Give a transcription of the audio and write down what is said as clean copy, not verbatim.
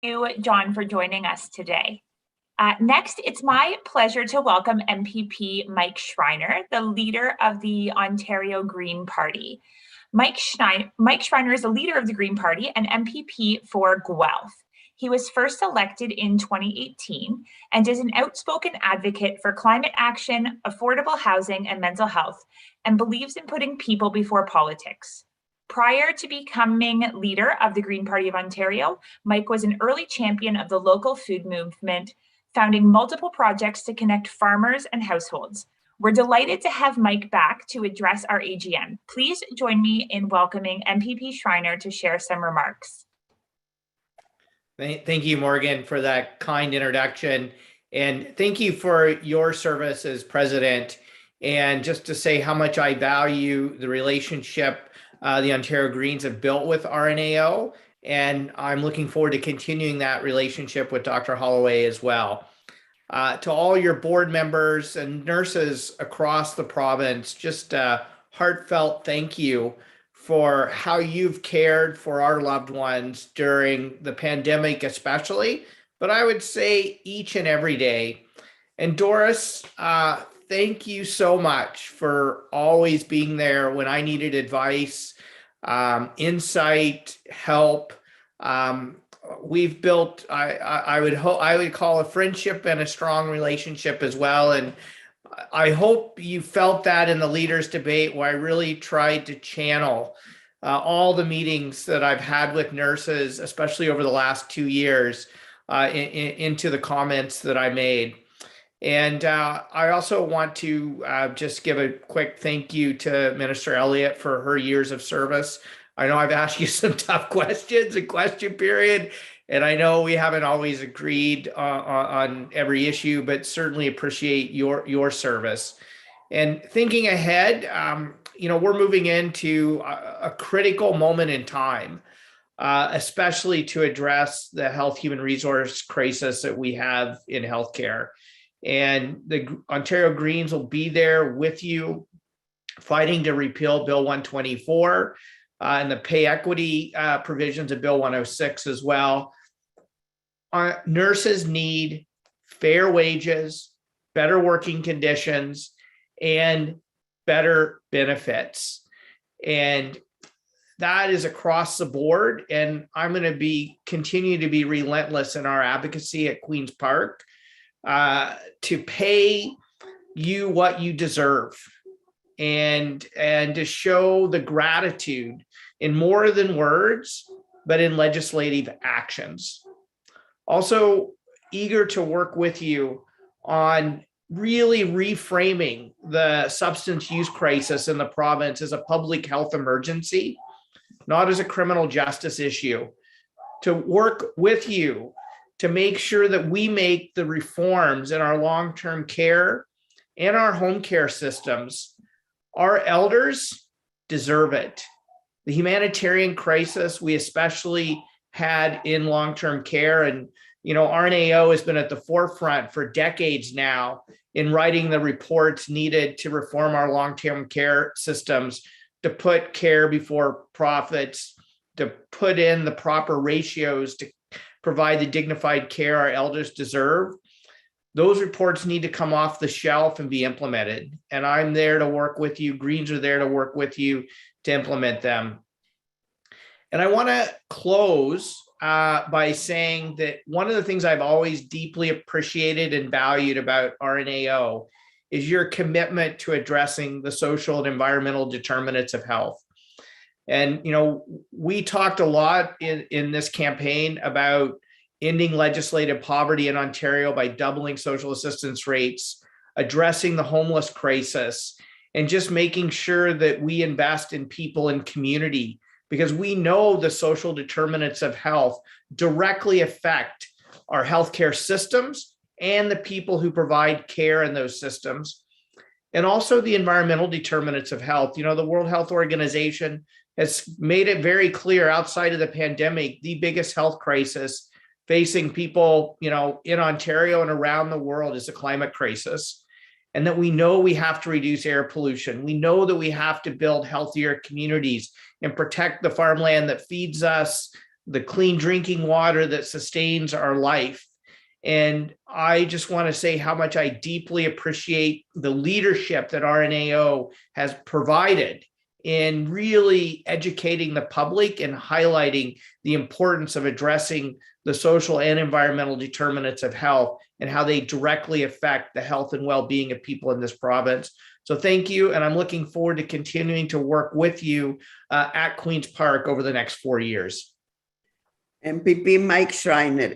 you, John, for joining us today. Next, it's my pleasure to welcome MPP Mike Schreiner, the leader of the Ontario Green Party. Mike Schreiner is the leader of the Green Party and MPP for Guelph. He was first elected in 2018 and is an outspoken advocate for climate action, affordable housing, and mental health, and believes in putting people before politics. Prior to becoming leader of the Green Party of Ontario, Mike was an early champion of the local food movement, founding multiple projects to connect farmers and households. We're delighted to have Mike back to address our AGM. Please join me in welcoming MPP Schreiner to share some remarks. Thank you, Morgan, for that kind introduction. And thank you for your service as president. And just to say how much I value the relationship the Ontario Greens have built with RNAO. And I'm looking forward to continuing that relationship with Dr. Holloway as well. To all your board members and nurses across the province, just a heartfelt thank you for how you've cared for our loved ones during the pandemic especially, but I would say each and every day. And Doris, thank you so much for always being there when I needed advice, insight, help. We've built, I would call a friendship and a strong relationship as well. And I hope you felt that in the leaders debate, where I really tried to channel all the meetings that I've had with nurses, especially over the last 2 years, into the comments that I made. And I also want to just give a quick thank you to Minister Elliott for her years of service. I know I've asked you some tough questions in question period, and I know we haven't always agreed on every issue, but certainly appreciate your service. And thinking ahead, we're moving into a critical moment in time, especially to address the health human resource crisis that we have in healthcare. And the Ontario Greens will be there with you, fighting to repeal Bill 124 and the pay equity provisions of Bill 106 as well. Our nurses need fair wages, better working conditions, and better benefits. And that is across the board. And I'm going to continue to be relentless in our advocacy at Queen's Park to pay you what you deserve, and to show the gratitude in more than words, but in legislative actions. Also eager to work with you on really reframing the substance use crisis in the province as a public health emergency, not as a criminal justice issue. To work with you to make sure that we make the reforms in our long-term care and our home care systems. Our elders deserve it. The humanitarian crisis we especially had in long-term care, and RNAO has been at the forefront for decades now in writing the reports needed to reform our long-term care systems, to put care before profits, to put in the proper ratios to provide the dignified care our elders deserve. Those reports need to come off the shelf and be implemented. And I'm there to work with you. Greens are there to work with you to implement them. And I want to close by saying that one of the things I've always deeply appreciated and valued about RNAO is your commitment to addressing the social and environmental determinants of health. And, we talked a lot in this campaign about ending legislative poverty in Ontario by doubling social assistance rates, addressing the homeless crisis, and just making sure that we invest in people and community, because we know the social determinants of health directly affect our healthcare systems and the people who provide care in those systems, and also the environmental determinants of health. The World Health Organization has made it very clear, outside of the pandemic, the biggest health crisis facing people, in Ontario and around the world is the climate crisis. And that we know we have to reduce air pollution. We know that we have to build healthier communities and protect the farmland that feeds us, the clean drinking water that sustains our life. And I just want to say how much I deeply appreciate the leadership that RNAO has provided in really educating the public and highlighting the importance of addressing the social and environmental determinants of health and how they directly affect the health and well-being of people in this province. So thank you. And I'm looking forward to continuing to work with you at Queen's Park over the next 4 years. MPP Mike Schreiner.